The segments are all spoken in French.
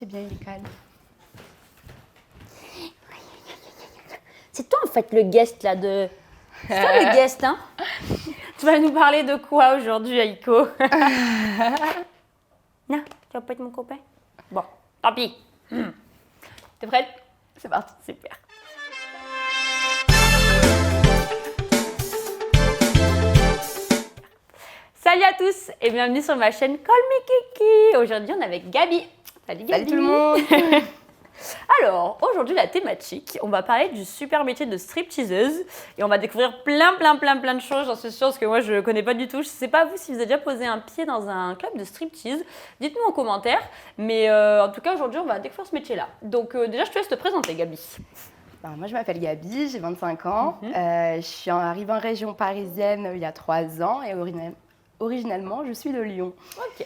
C'est bien, il est calme. C'est toi en fait le guest là de... C'est toi le guest, hein? Tu vas nous parler de quoi aujourd'hui, Aiko? Non, tu vas pas être mon copain? Bon, tant pis. T'es prête? C'est parti. Super. Salut à tous et bienvenue sur ma chaîne Call Me Kiki. Aujourd'hui, on est avec Gabi. Salut Gabi. Salut tout le monde. Alors, aujourd'hui, la thématique, on va parler du super métier de stripteaseuse et on va découvrir plein de choses, j'en suis sûre, parce que moi, je ne connais pas du tout. Je ne sais pas vous si vous avez déjà posé un pied dans un club de striptease. Dites-nous en commentaire. Mais en tout cas, aujourd'hui, on va découvrir ce métier-là. Donc, déjà, je te laisse te présenter, Gabi. Moi, je m'appelle Gabi, j'ai 25 ans. Je suis arrivée en région parisienne il y a 3 ans et originellement, je suis de Lyon. Ok.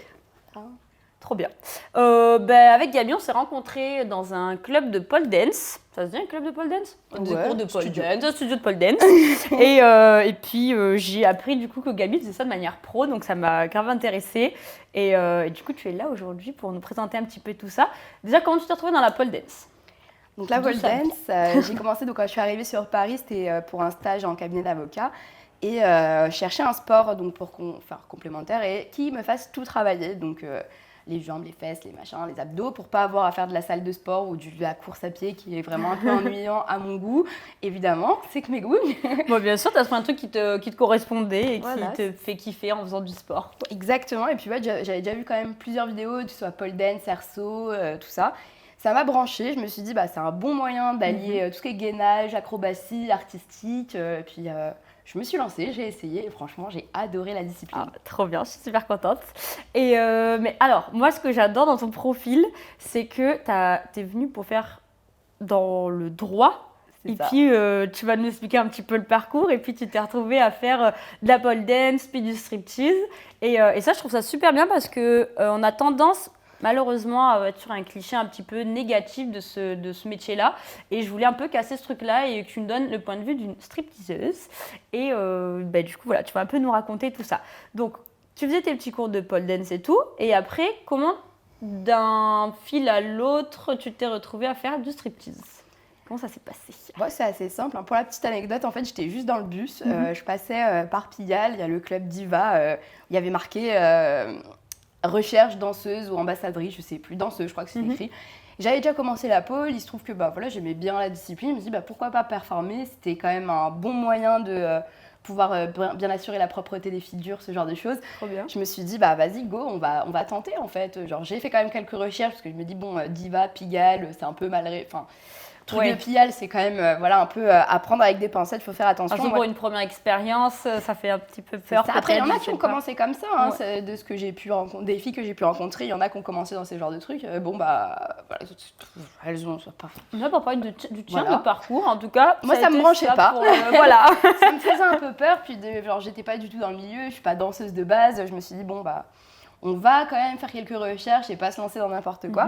Trop bien. Avec Gabi, on s'est rencontrés dans un club de pole dance. Ça se dit un club de pole dance? Des cours de pole dance, un studio de pole dance. et puis, j'ai appris du coup que Gabi faisait ça de manière pro, donc ça m'a grave intéressée. Et du coup, tu es là aujourd'hui pour nous présenter un petit peu tout ça. Déjà, comment tu t'es retrouvée dans la pole dance? Donc la pole dance, j'ai commencé donc, quand je suis arrivée sur Paris, c'était pour un stage en cabinet d'avocat. Et chercher un sport donc, pour complémentaire et qui me fasse tout travailler. Donc les jambes, les fesses, les machins, les abdos, pour pas avoir à faire de la salle de sport ou de la course à pied qui est vraiment un peu ennuyant à mon goût. Évidemment, c'est que mes goûts. Bon, bien sûr, tu as trouvé un truc qui te correspondait et voilà, qui te fait kiffer en faisant du sport. Exactement. Et puis ouais, j'avais déjà vu quand même plusieurs vidéos, que ce soit pole dance, cerceau, tout ça. Ça m'a branchée. Je me suis dit, c'est un bon moyen d'allier tout ce qui est gainage, acrobatie, artistique. Puis je me suis lancée, j'ai essayé et franchement, j'ai adoré la discipline. Ah, trop bien, je suis super contente. Mais alors, moi, ce que j'adore dans ton profil, c'est que t'es venue pour faire dans le droit. Et puis, tu vas nous expliquer un petit peu le parcours. Et puis, tu t'es retrouvée à faire de la pole dance, puis du striptease. Et ça, je trouve ça super bien parce qu'on a tendance, malheureusement, à être sur un cliché un petit peu négatif de ce métier-là. Et je voulais un peu casser ce truc-là et que tu me donnes le point de vue d'une stripteaseuse. Et du coup, voilà, tu vas un peu nous raconter tout ça. Donc, tu faisais tes petits cours de pole dance et tout. Et après, comment, d'un fil à l'autre, tu t'es retrouvée à faire du striptease? Comment ça s'est passé? Moi, c'est assez simple. Pour la petite anecdote, en fait, j'étais juste dans le bus. Je passais par Pigalle, il y a le club Diva. Il y avait marqué recherche danseuse ou ambassadrice, je sais plus, danseuse, je crois que c'est écrit. J'avais déjà commencé la pole, il se trouve que j'aimais bien la discipline. Je me suis dit pourquoi pas performer, c'était quand même un bon moyen de pouvoir bien assurer la propreté des figures, ce genre de choses. Trop bien. Je me suis dit vas-y go, on va tenter en fait. Genre j'ai fait quand même quelques recherches parce que je me dis Diva, Pigalle, c'est un peu truc de Pigalle, c'est quand même un peu à prendre avec des pincettes, il faut faire attention. Surtout pour une première expérience, ça fait un petit peu peur. Après, il y en a qui ont commencé comme ça, de ce que j'ai pu rencontrer, des filles que j'ai pu rencontrer, il y en a qui ont commencé dans ces genres de trucs. Elles ont pas. Là, pour parler du tien de parcours, en tout cas. Moi, ça me branchait pas. Voilà. Ça me faisait un peu peur, puis j'étais pas du tout dans le milieu, je suis pas danseuse de base. Je me suis dit, on va quand même faire quelques recherches et pas se lancer dans n'importe quoi.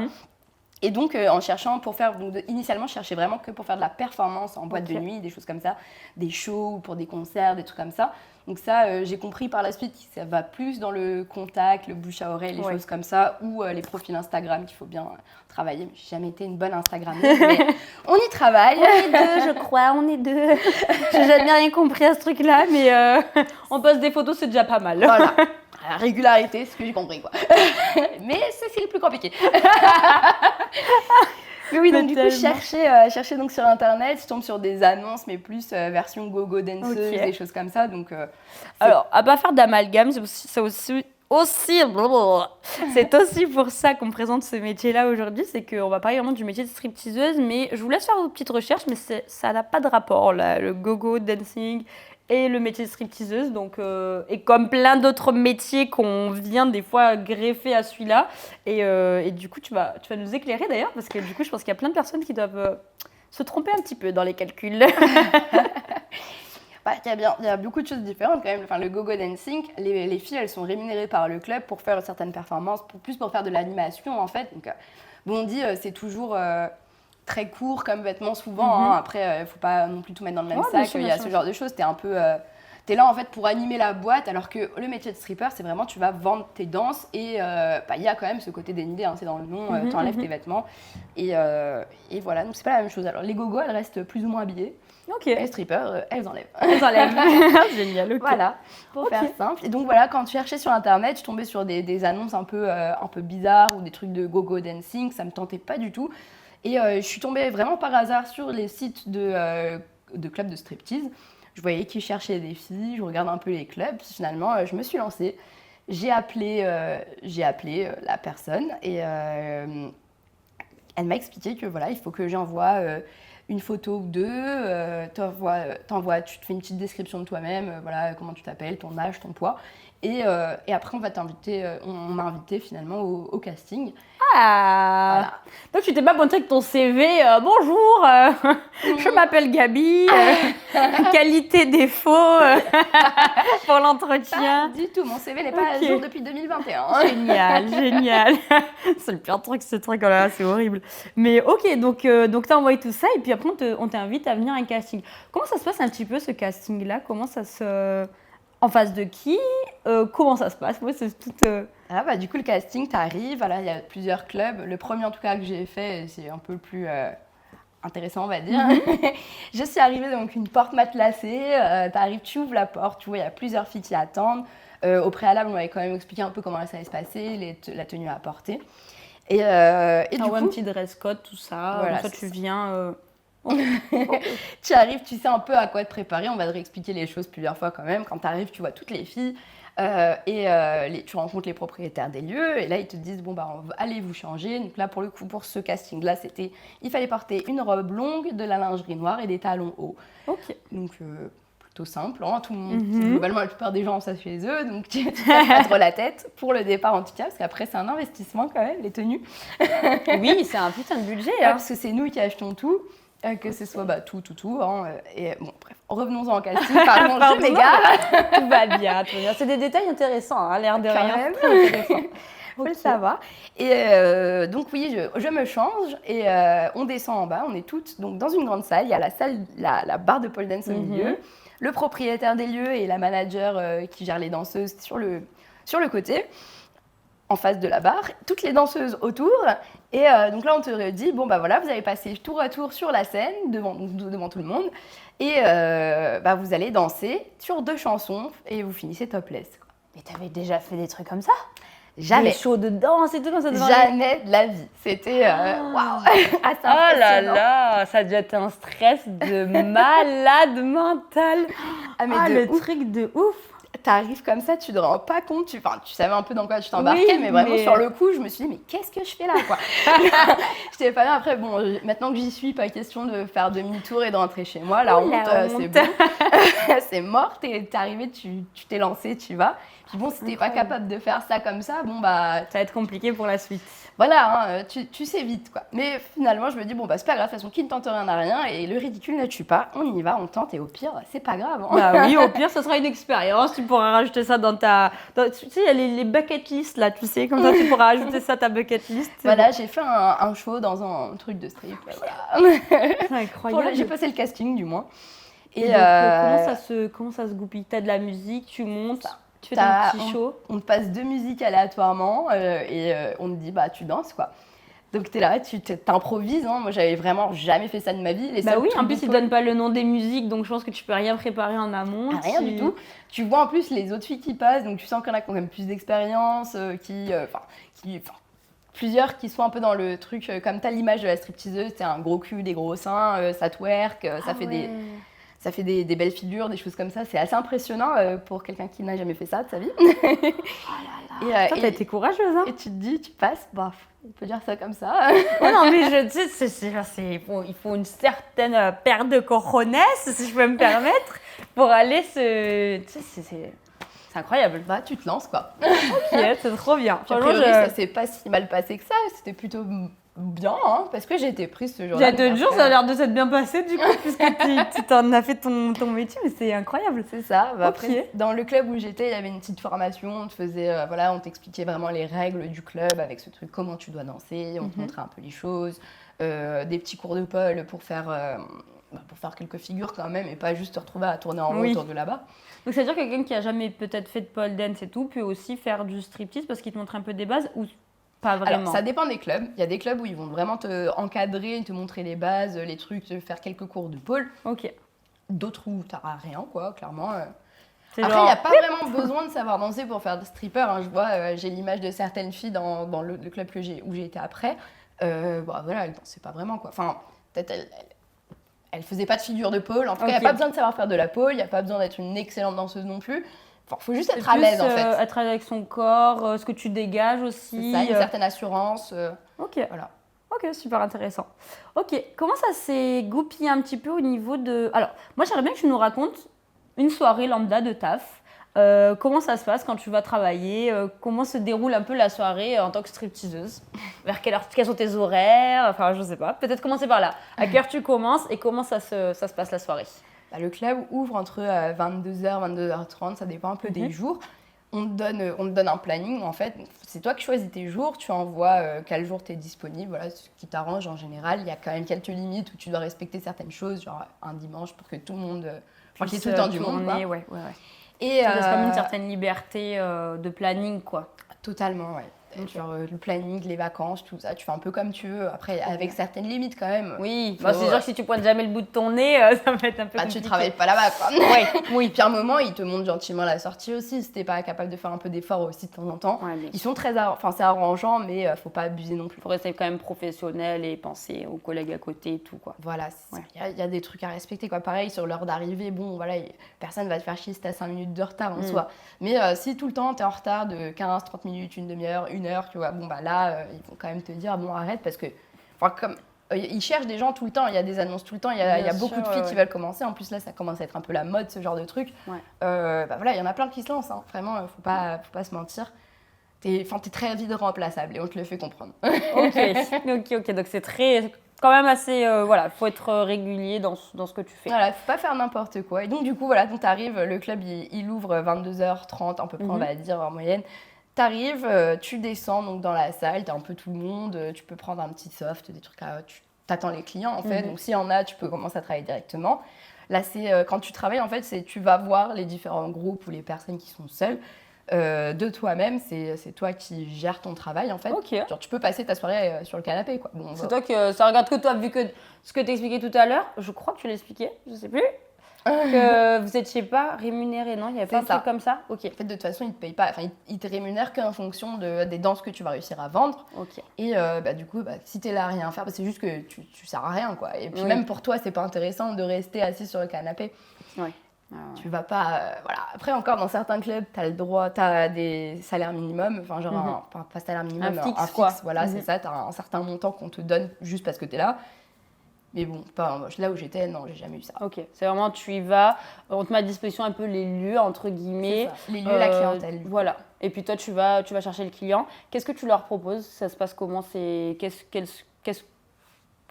Et donc, en cherchant pour faire, initialement, je cherchais vraiment que pour faire de la performance en boîte de nuit, des choses comme ça, des shows pour des concerts, des trucs comme ça. Donc ça, j'ai compris par la suite que ça va plus dans le contact, le bouche à oreille, les choses comme ça, ou les profils Instagram qu'il faut bien travailler. J'ai jamais été une bonne Instagrammeuse, mais on y travaille. On est deux, je crois, on est deux. J'ai jamais rien compris à ce truc-là, mais on poste des photos, c'est déjà pas mal. Voilà. La régularité, c'est ce que j'ai compris, quoi. Mais c'est le plus compliqué. Mais oui, donc du coup, chercher donc sur Internet, je tombe sur des annonces, mais plus version go-go danceuse, des choses comme ça. Donc, alors, à pas faire d'amalgame, c'est aussi pour ça qu'on présente ce métier-là aujourd'hui, c'est qu'on va parler vraiment du métier de stripteaseuse, mais je vous laisse faire vos petites recherches, mais ça n'a pas de rapport, là, le go-go dancing et le métier de stripteaseuse, donc, et comme plein d'autres métiers qu'on vient des fois greffer à celui-là, et du coup tu vas nous éclairer d'ailleurs, parce que du coup je pense qu'il y a plein de personnes qui doivent se tromper un petit peu dans les calculs. Il y a beaucoup de choses différentes quand même. Enfin, le go-go dancing, les filles elles sont rémunérées par le club pour faire certaines performances, pour faire de l'animation en fait. Donc, on dit c'est toujours très court comme vêtements souvent. Après, il ne faut pas non plus tout mettre dans le même sac. Il y a ce genre de choses. t'es là en fait pour animer la boîte, alors que le métier de stripper, c'est vraiment tu vas vendre tes danses et il y a quand même ce côté dénudé, hein, c'est dans le nom, t'enlèves tes vêtements et voilà, donc c'est pas la même chose. Alors les gogos, elles restent plus ou moins habillées. Ok. Les strippers, elles enlèvent. Elles enlèvent. Génial, ok. Voilà, pour faire simple. Et donc voilà, quand je cherchais sur internet, je tombais sur des annonces un peu bizarres ou des trucs de gogo dancing, ça me tentait pas du tout. Et je suis tombée vraiment par hasard sur les sites de clubs de striptease. Je voyais qu'ils cherchaient des filles, je regardais un peu les clubs, puis finalement je me suis lancée. J'ai appelé la personne et elle m'a expliqué que voilà, il faut que j'envoie une photo ou deux, tu te fais une petite description de toi-même, voilà, comment tu t'appelles, ton âge, ton poids. Et après, on m'a invité finalement au casting. Ah Voilà. Donc tu t'es pas pointé avec ton CV, bonjour, je m'appelle Gabi, qualité défaut pour l'entretien. Pas du tout, mon CV n'est pas à jour depuis 2021. Génial, génial. C'est le pire truc, ce truc, oh là là, c'est horrible. Mais ok, donc t'as envoyé tout ça et puis après on t'invite à venir à un casting. Comment ça se passe un petit peu ce casting-là? Comment ça se... En face de qui? Comment ça se passe? Moi, c'est tout... Ah bah, du coup, le casting, t'arrives, voilà, il y a plusieurs clubs. Le premier, en tout cas, que j'ai fait, c'est un peu le plus intéressant, on va dire. Je suis arrivée, donc, une porte matelassée. T'arrives, tu ouvres la porte, tu vois, il y a plusieurs filles qui attendent. Au préalable, on m'avait quand même expliqué un peu comment ça allait se passer, la tenue à porter. Et du coup, un petit dress code, tout ça. Voilà, toi, tu viens... Tu arrives, tu sais un peu à quoi te préparer. On va te réexpliquer les choses plusieurs fois quand même. Quand tu arrives, tu vois toutes les filles tu rencontres les propriétaires des lieux. Et là, ils te disent, bon, bah, allez vous changer. Donc là, pour le coup, pour ce casting-là, il fallait porter une robe longue, de la lingerie noire et des talons hauts. Ok. Donc, plutôt simple. Hein. Tout le monde, globalement, la plupart des gens ont ça chez eux. Donc, tu ne te casses pas trop la tête pour le départ, en tout cas. Parce qu'après, c'est un investissement quand même, les tenues. Oui, c'est un putain de budget. Ouais, parce que c'est nous qui achetons tout. Que ce soit tout. Hein, et bon, bref, revenons-en en casting. Pardon, je m'égare. Tout va bien, tout va bien. C'est des détails intéressants, hein, l'air de rien. Même. Très intéressant. Faut le savoir. Et donc oui, je me change et on descend en bas. On est toutes donc, dans une grande salle. Il y a la salle, la barre de pole dance au milieu. Le propriétaire des lieux et la manager qui gère les danseuses sur le côté. En face de la barre, toutes les danseuses autour. Et donc là, on te dit, bon, bah voilà, vous allez passer tour à tour sur la scène, devant tout le monde. Et vous allez danser sur 2 chansons et vous finissez topless. Quoi. Mais t'avais déjà fait des trucs comme ça? Jamais. Des shows de danse et tout comme ça? Jamais de la vie. C'était waouh. Oh là là, ça a dû être un stress de malade mental. Le truc de ouf. T'arrives comme ça, tu te rends pas compte, tu savais un peu dans quoi tu t'embarquais, mais vraiment sur le coup, je me suis dit, mais qu'est-ce que je fais là, quoi. J'étais pas bien. Après, bon, maintenant que j'y suis, pas question de faire demi-tour et de rentrer chez moi. La honte. C'est bon. C'est mort, t'es arrivé, tu t'es lancé, tu vas. Puis bon, si t'es pas capable de faire ça comme ça, bon, bah... Ça va être compliqué pour la suite. Voilà, hein, tu sais vite, quoi. Mais finalement, je me dis, bon, bah, c'est pas grave, de toute façon, qui ne tente rien n'a rien, et le ridicule ne tue pas, on y va, on tente, et au pire, c'est pas grave. Hein. Bah oui, au pire, ce sera une expérience, tu pourras rajouter ça dans ta... tu sais, il y a les bucket lists, là, tu sais, comme ça, tu pourras ajouter ça à ta bucket list. Voilà, j'ai fait un show dans un truc de strip, voilà. C'est incroyable. J'ai passé le casting, du moins. Et donc, comment ça se goupille? T'as de la musique, tu montes, tu fais ton petit show. On te passe 2 musiques aléatoirement et on te dit, bah, tu danses, quoi. Donc, t'es là, tu t'improvises. Hein. Moi, j'avais vraiment jamais fait ça de ma vie. Bah oui, en plus, ils donnent pas le nom des musiques, donc je pense que tu peux rien préparer en amont. Rien du tout. Tu vois en plus les autres filles qui passent, donc tu sens qu'il y en a qui ont même plus d'expérience, plusieurs qui sont un peu dans le truc, comme t'as l'image de la stripteaseuse, c'est un gros cul, des gros seins, ça twerk, ça fait des belles figures, des choses comme ça. C'est assez impressionnant pour quelqu'un qui n'a jamais fait ça de sa vie. T'as été courageuse, hein. Et tu te dis, tu passes, bah, on peut dire ça comme ça. Non, mais tu sais, il faut une certaine paire de cojones, si je peux me permettre, pour aller se... Tu sais, c'est incroyable. Bah, tu te lances, quoi. Ok, c'est trop bien. Puis, a priori, ça s'est pas si mal passé que ça. C'était plutôt Bien, hein, parce que j'ai été prise ce jour-là. J'allais te dire, ça a l'air de s'être bien passé du coup, puisque tu t'en as fait ton métier, mais c'est incroyable. C'est ça. Bah, Ok. après, dans le club où j'étais, il y avait une petite formation. On te faisait, voilà, on t'expliquait vraiment les règles du club avec ce truc, comment tu dois danser. On te montrait un peu les choses. Des petits cours de pole pour faire quelques figures quand même et pas juste te retrouver à tourner en rond autour de là-bas. Donc ça veut dire que quelqu'un qui a jamais peut-être fait de pole dance et tout peut aussi faire du striptease parce qu'il te montre un peu des bases ou pas vraiment? Alors ça dépend des clubs. Il y a des clubs où ils vont vraiment te encadrer, te montrer les bases, les trucs, te faire quelques cours de pole. Ok. D'autres où t'auras rien, quoi, clairement. C'est Après, il genre- n'y a pas vraiment besoin de savoir danser pour faire de stripper. Hein. Je vois, j'ai l'image de certaines filles dans le club où j'ai été après. Voilà, elles dansaient pas vraiment, quoi. Enfin, peut-être elles faisaient pas de figure de pole. En tout cas, il n'y a pas besoin de savoir faire de la pole. Il n'y a pas besoin d'être une excellente danseuse non plus. Enfin, faut juste être à l'aise, en fait. Être à l'aise avec son corps, ce que tu dégages aussi. C'est ça, une certaine assurance. Ok. Voilà. Ok, super intéressant. Ok, comment ça s'est goupillé un petit peu au niveau de... Alors, moi j'aimerais bien que tu nous racontes une soirée lambda de taf. Comment ça se passe quand tu vas travailler? Comment se déroule un peu la soirée en tant que stripteaseuse? Vers quelle heure? Quels sont tes horaires? Enfin, je sais pas. Peut-être commencer par là. À quelle heure tu commences et comment ça se passe la soirée? Le club ouvre entre 22h, 22h30, ça dépend un peu des jours. On te donne un planning, en fait. C'est toi qui choisis tes jours, tu envoies quel jour tu es disponible, voilà, ce qui t'arrange en général. Il y a quand même quelques limites où tu dois respecter certaines choses, genre un dimanche pour que tout le monde... Enfin, qu'il y ait tout le temps du monde, quoi. Ouais. Et Ça laisse quand même une certaine liberté de planning, quoi. Totalement, ouais. Genre le planning, les vacances, tout ça, tu fais un peu comme tu veux. Après, avec certaines limites quand même. Oui, c'est sûr que si tu pointes jamais le bout de ton nez, ça va être un peu compliqué. Tu travailles pas là-bas, quoi. Oui. Puis à un moment, ils te montrent gentiment la sortie aussi, si t'es pas capable de faire un peu d'effort aussi de temps en temps. Ouais, ils sont c'est arrangeant, mais faut pas abuser non plus. Faut rester quand même professionnel et penser aux collègues à côté et tout, quoi. Voilà, il y a des trucs à respecter, quoi. Pareil, sur l'heure d'arrivée, bon, voilà, personne va te faire chier si t'as 5 minutes de retard en soi. Mais si tout le temps t'es en retard de 15, 30 minutes, une demi-heure, 1 heure, tu vois, bon, bah là, ils vont quand même te dire, bon, arrête, parce que, comme ils cherchent des gens tout le temps, il y a des annonces tout le temps, il y a beaucoup de filles qui veulent commencer. En plus, là, ça commence à être un peu la mode, ce genre de truc. Voilà, il y en a plein qui se lancent, hein. Vraiment, faut pas se mentir. T'es très vite remplaçable et on te le fait comprendre. Ok, donc c'est très... Quand même assez... voilà, faut être régulier dans ce que tu fais. Voilà, faut pas faire n'importe quoi. Et donc, du coup, voilà, t'arrives, le club, il ouvre 22h30, à peu près, on va dire, en moyenne. T'arrives, tu descends donc dans la salle, t'as un peu tout le monde, tu peux prendre un petit soft, des trucs tu t'attends les clients en fait, donc s'il y en a, tu peux commencer à travailler directement. Là, c'est quand tu travailles en fait, tu vas voir les différents groupes ou les personnes qui sont seules de toi-même, c'est toi qui gères ton travail en fait. Genre, tu peux passer ta soirée sur le canapé, quoi. Bon, c'est toi que ça regarde que toi, vu que ce que t'expliquais tout à l'heure, je crois que tu l'expliquais, je sais plus. Que vous n'étiez pas rémunéré, non? Il n'y avait pas un truc comme ça? Ok. En fait, de toute façon, ils ne te payent pas. Enfin, ils te rémunèrent qu'en fonction des danses que tu vas réussir à vendre. Ok. Et du coup, si tu es là à rien faire, c'est juste que tu ne sers à rien, quoi. Et puis même pour toi, c'est pas intéressant de rester assis sur le canapé. Ouais. Tu vas pas... voilà. Après, encore, dans certains clubs, tu as le droit, tu as des salaires minimum. Enfin, genre, pas salaire minimum, un fixe, quoi. Voilà, c'est ça. Tu as un certain montant qu'on te donne juste parce que tu es là. Mais bon, là où j'étais, non, j'ai jamais eu ça. Ok, c'est vraiment tu y vas, on te met à disposition un peu les lieux, entre guillemets. Les lieux, la clientèle. Voilà. Et puis toi, tu vas chercher le client. Qu'est-ce que tu leur proposes? Ça se passe comment?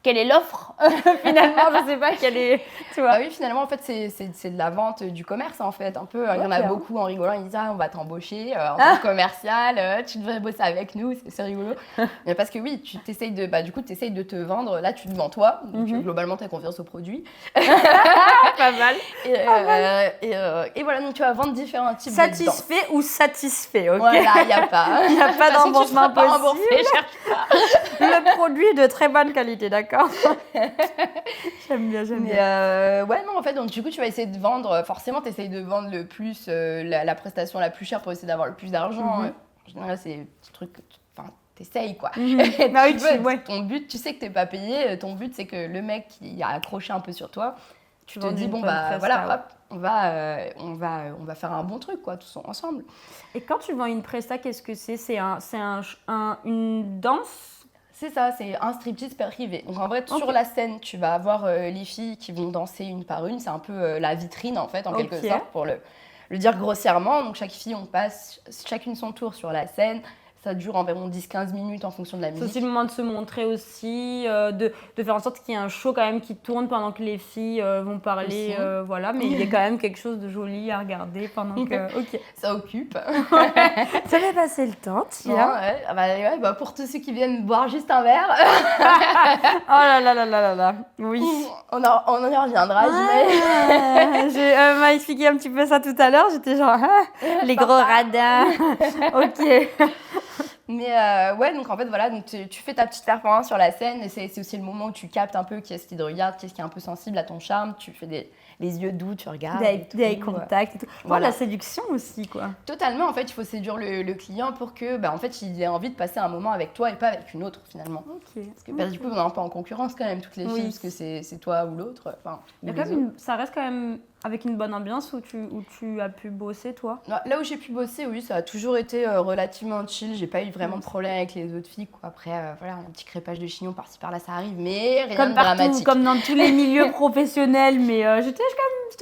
Quelle est l'offre finalement? Je sais pas, quelle est... Tu vois? Oui, finalement, en fait, c'est de la vente du commerce, en fait. Un peu, il y en a beaucoup en rigolant, ils disent « Ah, on va t'embaucher en tant que commercial, tu devrais bosser avec nous, c'est rigolo. » Mais parce que oui, tu t'essayes de te vendre. Là, tu te vends toi, donc globalement, tu as confiance au produit. Pas mal. Et voilà, donc tu vas vendre différents types de Satisfait ou satisfait, ok? Voilà, il n'y a pas. Il n'y a pas de remboursement possible. Pas remboursé, cherche pas. Le produit est de très bonne qualité, d'accord? J'aime bien. Non, en fait, donc du coup, tu vas essayer de vendre, forcément, tu essayes de vendre le plus, la prestation la plus chère pour essayer d'avoir le plus d'argent. En général, c'est des petits trucs que t'essayes, quoi. Ton but, tu sais que t'es pas payé, ton but, c'est que le mec qui a accroché un peu sur toi, tu te dis, bon, bah voilà, hop, on va faire un bon truc, quoi, tous ensemble. Et quand tu vends une presta, qu'est-ce que c'est? C'est une danse? C'est ça, c'est un striptease privé. Donc en vrai, sur la scène, tu vas avoir les filles qui vont danser une par une. C'est un peu la vitrine, en fait, en quelque sorte, pour le dire grossièrement. Donc chaque fille, on passe chacune son tour sur la scène. ça dure environ 10-15 minutes en fonction de la C'est musique. aussi le moment de se montrer aussi, de faire en sorte qu'il y ait un show quand même qui tourne pendant que les filles vont parler, voilà. Mais il y a quand même quelque chose de joli à regarder pendant que... Ok. Ça occupe. Ça fait passer le temps, tiens. Pour tous ceux qui viennent boire juste un verre, Oh là là là là là là. Oui. on en y reviendra, j'imagine. Je m'a expliqué un petit peu ça tout à l'heure. J'étais genre, les gros radins. Ok. Mais donc en fait, voilà, donc tu fais ta petite performance sur la scène et c'est aussi le moment où tu captes un peu qui est-ce qui te regarde, qui est-ce qui est un peu sensible à ton charme. Tu fais les yeux doux, tu regardes. Des contacts et tout. Voilà. La séduction aussi, quoi. Totalement, en fait, il faut séduire le client pour que, en fait, il ait envie de passer un moment avec toi et pas avec une autre, finalement. Ok. Parce que du coup, on est un peu en concurrence quand même, toutes les filles, parce que c'est toi ou l'autre. Enfin, Il y a quand même ça reste quand même avec une bonne ambiance où tu as pu bosser, toi. Là où j'ai pu bosser, oui, ça a toujours été relativement chill. J'ai pas eu vraiment de problème avec les autres filles, quoi. Après, voilà, un petit crépage de chignon par-ci par-là, ça arrive, mais rien Comme de partout, dramatique. comme dans tous les milieux professionnels, mais j'étais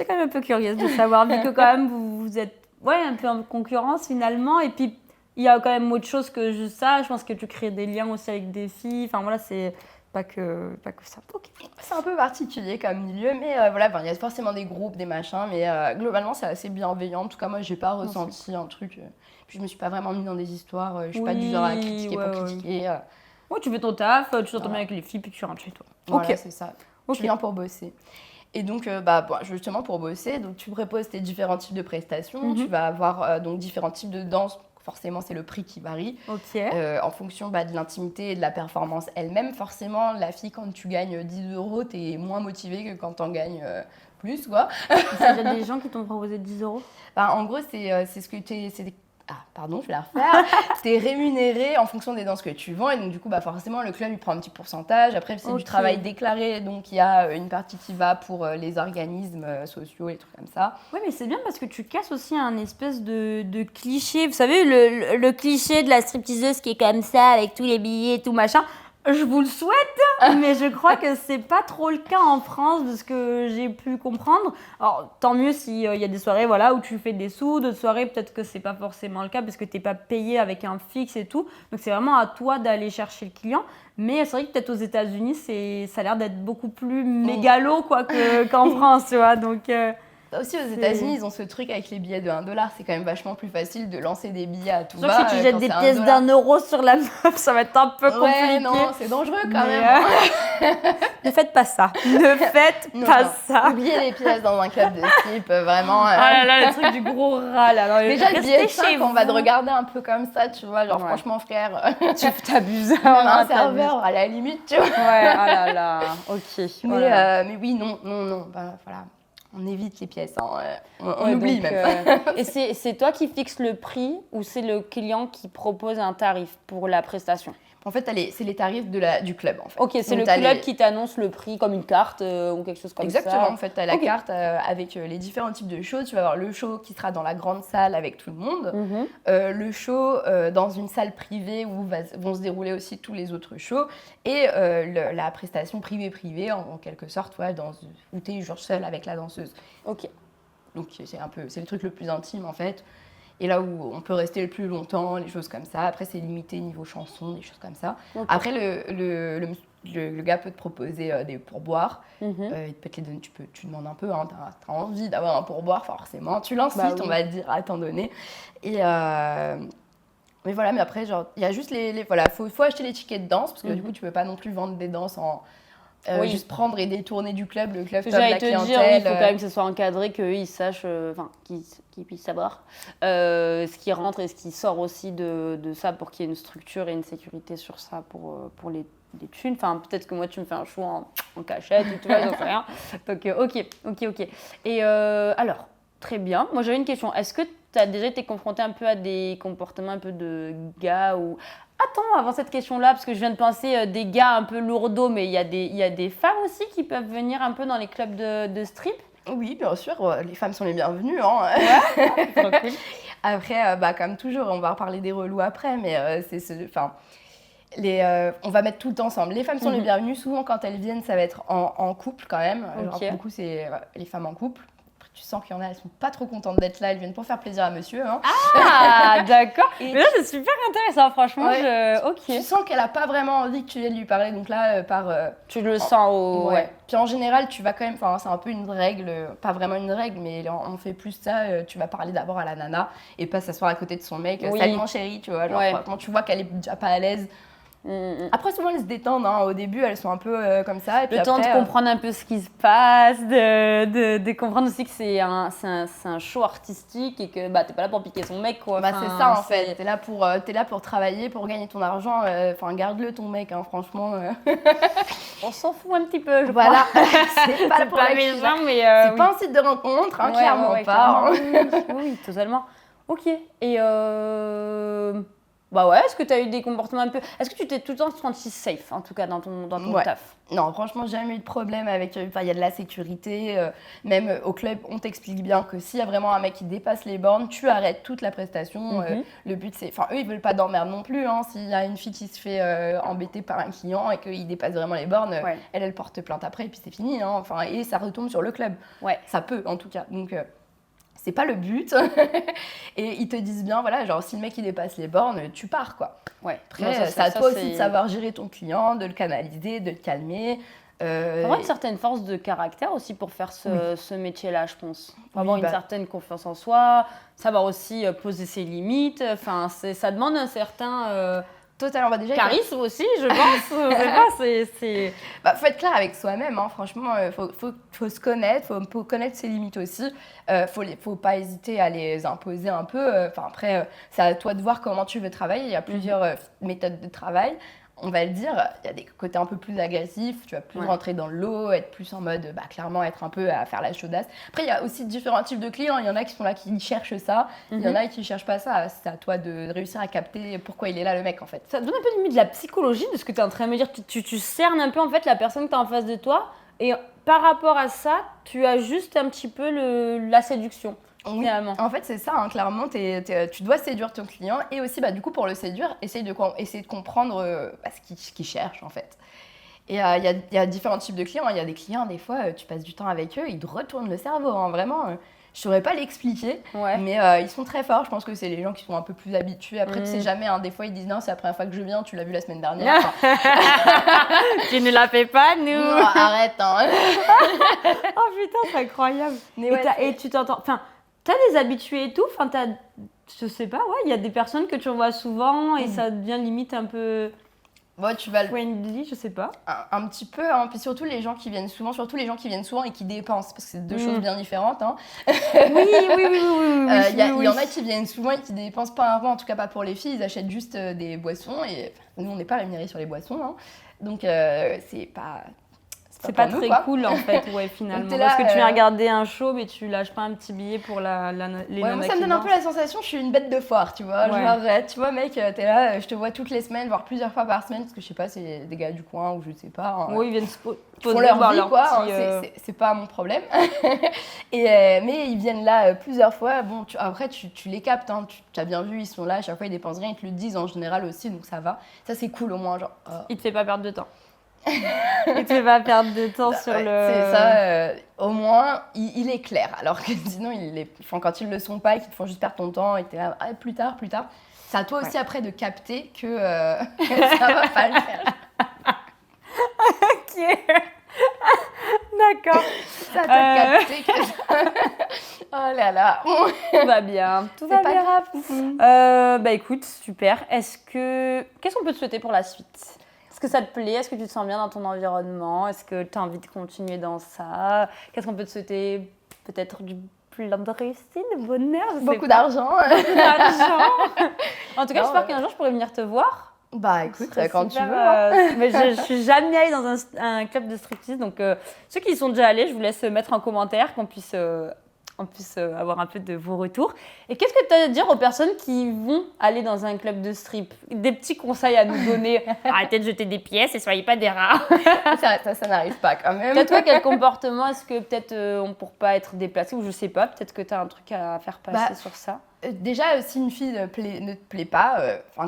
quand même un peu curieuse de savoir, vu que quand même vous êtes un peu en concurrence finalement, et puis il y a quand même autre chose que juste ça. Je pense que tu crées des liens aussi avec des filles. Enfin voilà, c'est pas que ça. Okay. C'est un peu particulier comme milieu, mais voilà, il y a forcément des groupes, des machins, mais globalement, c'est assez bienveillant. En tout cas, moi, j'ai pas ressenti un truc. Puis je me suis pas vraiment mis dans des histoires. Je suis pas du genre à critiquer pour critiquer. Ouais, tu fais ton taf, tu t'entends bien avec les filles, puis tu rentres chez toi. Voilà, c'est ça. Tu viens pour bosser. Et donc, justement, pour bosser, donc, tu proposes tes différents types de prestations. Tu vas avoir donc différents types de danse. Forcément, c'est le prix qui varie. En fonction de l'intimité et de la performance elle-même. Forcément, la fille, quand tu gagnes 10 €, t'es moins motivée que quand t'en gagnes plus, quoi. Il y a des gens qui t'ont proposé 10 €. En gros, c'est ce que je vais la refaire. T'es rémunéré en fonction des danses que tu vends et donc du coup forcément le club il prend un petit pourcentage. Après c'est du travail déclaré, donc il y a une partie qui va pour les organismes sociaux et trucs comme ça. Oui, mais c'est bien parce que tu casses aussi un espèce de cliché. Vous savez, le cliché de la stripteaseuse qui est comme ça avec tous les billets et tout machin. Je vous le souhaite, mais je crois que c'est pas trop le cas en France de ce que j'ai pu comprendre. Alors, tant mieux s'il y a des soirées où tu fais des sous, d'autres soirées peut-être que c'est pas forcément le cas parce que t'es pas payé avec un fixe et tout. Donc c'est vraiment à toi d'aller chercher le client. Mais c'est vrai que peut-être aux États-Unis, ça a l'air d'être beaucoup plus mégalo qu'en France, tu vois. Donc aussi aux États-Unis, ils ont ce truc avec les billets de 1 $. C'est quand même vachement plus facile de lancer des billets à tout va. Sauf si tu jettes des pièces d'1 € sur la meuf, ça va être un peu compliqué. Ouais, non, c'est dangereux quand même. Ne faites pas ça. Ne faites pas ça. Oubliez les pièces dans un club de strip, vraiment. Oh là là, le truc du gros rat là. Alors, déjà, le billet de 5, on va te regarder un peu comme ça, tu vois. Genre, franchement, frère. Tu t'abuses. Même un serveur, à la limite, tu vois. Ouais, oh là là. Ok. Mais oui, non. Voilà. On évite les pièces, on oublie même. Et c'est toi qui fixes le prix ou c'est le client qui propose un tarif pour la prestation? En fait, c'est les tarifs du club. En fait. Ok, c'est le club qui t'annonce le prix comme une carte ou quelque chose comme ça. Exactement, en fait, tu as la carte avec les différents types de shows. Tu vas avoir le show qui sera dans la grande salle avec tout le monde, le show dans une salle privée où vont se dérouler aussi tous les autres shows, et la prestation privée en quelque sorte, où tu es genre seule avec la danseuse. Ok. Donc c'est le truc le plus intime en fait. Et là où on peut rester le plus longtemps, les choses comme ça. Après, c'est limité niveau chanson, des choses comme ça. Okay. Après, le gars peut te proposer des pourboires. Il peut te les donner, tu demandes un peu, hein, t'as envie d'avoir un pourboire, forcément. Tu l'incites, on va te dire, à t'en donner. Et mais voilà, mais après, il y a juste faut acheter les tickets de danse, parce que du coup, tu peux pas non plus vendre des danses juste prendre et détourner du club, le club top la clientèle. Il faut quand même que ce soit encadré, qu'ils sachent, qu'ils puissent savoir ce qui rentre et ce qui sort aussi de ça pour qu'il y ait une structure et une sécurité sur ça pour les thunes. Enfin, peut-être que moi, tu me fais un show en cachette ou tout, j'en sais rien. Donc, ok. Et alors, très bien. Moi, j'avais une question. Est-ce que tu as déjà été confrontée un peu à des comportements un peu de gars ou... Attends, avant cette question-là, parce que je viens de penser des gars un peu lourdeaux, mais il y a des femmes aussi qui peuvent venir un peu dans les clubs de strip. Oui, bien sûr, les femmes sont les bienvenues. Hein. Ouais, cool. Après, comme toujours, on va reparler des relous après, mais on va mettre tout ensemble. Les femmes sont les bienvenues. Souvent, quand elles viennent, ça va être en couple quand même. Okay. Genre, beaucoup, c'est les femmes en couple. tu sens qu'il y en a, elles sont pas trop contentes d'être là, elles viennent pour faire plaisir à monsieur. Hein. Ah, d'accord. Mais là, c'est super intéressant, franchement. Ok. Tu sens qu'elle a pas vraiment envie que tu viennes lui parler, donc là, tu le sens au... Ouais. Puis en général, tu vas quand même, enfin, c'est un peu une règle, pas vraiment une règle, mais on fait plus ça, tu vas parler d'abord à la nana et pas s'asseoir à côté de son mec. Salut mon chéri, tu vois, genre, quand tu vois qu'elle est déjà pas à l'aise. Après, souvent, elles se détendent. Hein. Au début, elles sont un peu comme ça. Et puis le temps de comprendre un peu ce qui se passe, de comprendre aussi que c'est un show artistique et que t'es pas là pour piquer son mec. Quoi. Bah, c'est ça, en fait. T'es là pour travailler, pour gagner ton argent. Enfin, garde-le, ton mec, hein, franchement. On s'en fout un petit peu, je voilà. C'est pas pour pas méchant, mais... c'est pas un site de rencontre, hein, clairement pas. Oui, totalement. Ok. Et... Bah ouais, est-ce que tu as eu des comportements un peu... Est-ce que tu t'es tout le temps senti safe, en tout cas, dans ton taf? Non, franchement, j'ai jamais eu de problème avec... Enfin, il y a de la sécurité. Même au club, on t'explique bien que s'il y a vraiment un mec qui dépasse les bornes, tu arrêtes toute la prestation. Le but, c'est... Enfin, eux, ils veulent pas d'emmerde non plus. Hein. S'il y a une fille qui se fait embêter par un client et qu'il dépasse vraiment les bornes, elle porte plainte après et puis c'est fini. Hein. Enfin, et ça retombe sur le club. Ouais. Ça peut, en tout cas. Donc... c'est pas le but. Et ils te disent bien, voilà, genre si le mec il dépasse les bornes, tu pars quoi. Ouais. Après, c'est à toi aussi de savoir gérer ton client, de le canaliser, de le calmer. Faut avoir une certaine force de caractère aussi pour faire ce métier-là, je pense. Faut avoir une certaine confiance en soi, savoir aussi poser ses limites. Enfin, ça demande un certain... Totalement. Déjà, charisme aussi, je pense. Bah, faut être clair avec soi-même, hein. Franchement, faut se connaître, faut connaître ses limites aussi. Faut pas hésiter à les imposer un peu. Enfin, après, c'est à toi de voir comment tu veux travailler. Il y a plusieurs méthodes de travail. On va le dire, il y a des côtés un peu plus agressifs, tu vas plus rentrer dans l'eau, être plus en mode, clairement, être un peu à faire la chaudasse. Après, il y a aussi différents types de clients. Il y en a qui sont là, qui cherchent ça. Il y en a qui ne cherchent pas ça. C'est à toi de réussir à capter pourquoi il est là, le mec, en fait. Ça te donne un peu limite de la psychologie de ce que tu es en train de me dire. Tu cernes un peu, en fait, la personne que tu as en face de toi. Et par rapport à ça, tu ajustes un petit peu la séduction. Oui, en fait, c'est ça, hein, clairement, tu dois séduire ton client et aussi, du coup, pour le séduire, essayer de comprendre ce qu'il cherche, en fait. Et il y a différents types de clients. Il y a des clients, des fois, tu passes du temps avec eux, ils te retournent le cerveau, hein, vraiment. Je ne saurais pas l'expliquer, mais ils sont très forts. Je pense que c'est les gens qui sont un peu plus habitués. Après, tu sais jamais, hein, des fois, ils disent non, c'est la première fois que je viens, tu l'as vu la semaine dernière. Tu ne la fais pas, nous. Non, arrête, hein. Oh putain, c'est incroyable. Et tu t'entends... Enfin, t'as des habitués et tout, enfin, je sais pas, il y a des personnes que tu vois souvent et ça devient limite un peu tu vas friendly, je sais pas. Un petit peu, hein. Puis surtout les gens qui viennent souvent et qui dépensent, parce que c'est deux choses bien différentes. Hein. Oui. Il y en a qui viennent souvent et qui dépensent pas un rond, en tout cas pas pour les filles, ils achètent juste des boissons et nous on n'est pas rémunérés sur les boissons, hein. Donc c'est pas très cool en fait, finalement. Là, parce que tu viens regarder un show, mais tu lâches pas un petit billet pour les nanas moi, ça me donne un peu la sensation que je suis une bête de foire, tu vois. Genre, tu vois, mec, t'es là, je te vois toutes les semaines, voire plusieurs fois par semaine, parce que je sais pas, c'est des gars du coin ou je sais pas. Hein, ils viennent se poser leur vie, quoi. C'est pas mon problème. Mais ils viennent là plusieurs fois. Bon, après, tu les captes, hein. Tu as bien vu, ils sont là, à chaque fois, ils dépensent rien, ils te le disent en général aussi, donc ça va. Ça, c'est cool au moins, genre. Il te fait pas perdre de temps. Et tu vas perdre de temps sur le... C'est ça, au moins, il est clair. Alors que sinon, quand ils le sont pas et qu'ils te font juste perdre ton temps et que t'es là, plus tard. C'est à toi aussi après de capter que ça va pas le faire. Ok. D'accord. C'est à toi de capter que... Oh là là. Tout va bien. C'est pas grave. Écoute, super. Qu'est-ce qu'on peut te souhaiter pour la suite ? Est-ce que ça te plaît? Est-ce que tu te sens bien dans ton environnement? Est-ce que tu as envie de continuer dans ça? Qu'est-ce qu'on peut te souhaiter? Peut-être du plein de réussite, de bonheur? Beaucoup d'argent. En tout cas, j'espère qu'un jour, je pourrai venir te voir. Écoute, quand tu veux. Mais je suis jamais allée dans un club de striptease. Donc, ceux qui y sont déjà allés, je vous laisse mettre en commentaire qu'on puisse avoir un peu de vos retours. Et qu'est-ce que tu as à dire aux personnes qui vont aller dans un club de strip? Des petits conseils à nous donner. Arrêtez de jeter des pièces et soyez pas des rats. ça n'arrive pas quand même. Toi, quel comportement est-ce que peut-être on ne pourra pas être déplacé ou je sais pas, peut-être que tu as un truc à faire passer sur ça? Déjà, si une fille ne te plaît pas,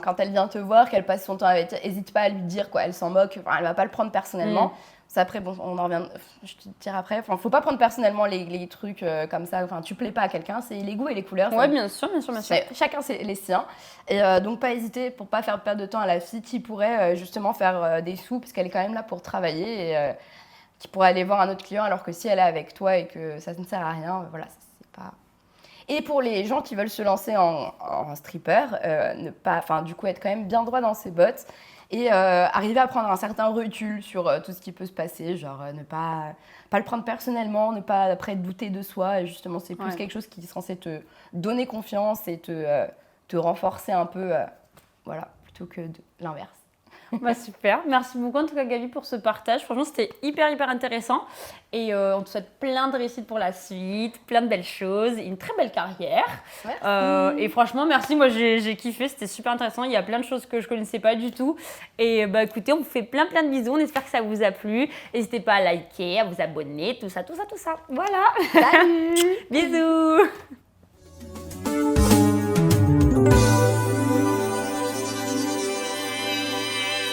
quand elle vient te voir, qu'elle passe son temps avec toi, n'hésite pas à lui dire, quoi. Elle s'en moque, elle va pas le prendre personnellement. Ça, après, bon, on en revient, je te dirai après. Faut pas prendre personnellement les trucs comme ça. Tu plais pas à quelqu'un, c'est les goûts et les couleurs. Ouais, bien sûr. Chacun, c'est les siens. Et donc, pas hésiter pour pas faire perdre de temps à la fille qui pourrait justement faire des sous, parce qu'elle est quand même là pour travailler et qui pourrait aller voir un autre client, alors que si elle est avec toi et que ça ne sert à rien, voilà, c'est pas... Et pour les gens qui veulent se lancer en stripper, du coup, être quand même bien droit dans ses bottes et arriver à prendre un certain recul sur tout ce qui peut se passer, genre ne pas le prendre personnellement, ne pas après douter de soi. Et justement, c'est plus quelque chose qui est censé te donner confiance et te renforcer un peu, voilà, plutôt que l'inverse. Bah super, merci beaucoup en tout cas Gaby pour ce partage. Franchement, c'était hyper intéressant et on te souhaite plein de réussite pour la suite, plein de belles choses, une très belle carrière. Et franchement, merci, moi j'ai kiffé, c'était super intéressant. Il y a plein de choses que je connaissais pas du tout. Et bah écoutez, on vous fait plein de bisous, on espère que ça vous a plu. N'hésitez pas à liker, à vous abonner, tout ça. Voilà. Salut. Bisous.